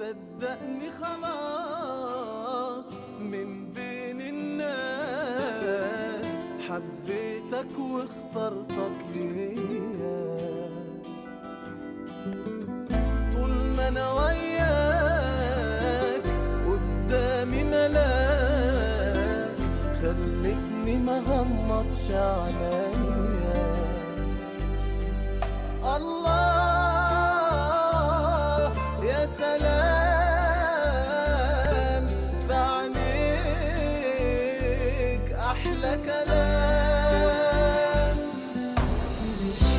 صدقني خلاص من بين الناس حبيتك واخترتك ليا. طول ما انا وياك قدامي ملاك خلتني ما غمضش عليا. الله يا سلام في عينيك أحلى كلام.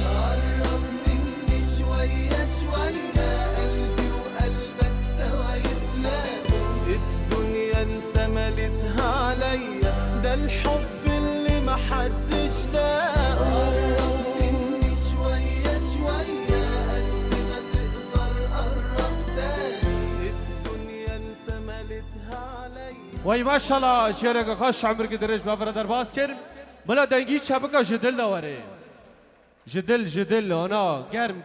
قرب مني شوية شوية قلبي وقلبك سوا يتلاقوا. الدنيا انت مليتها عليا ده الحب اللي محدش لاقه. وای ماشاءالله چهره خوش عمر که درش با برادر باز کرد بلا دنگی چپکا جدل داره جدل آنا گرم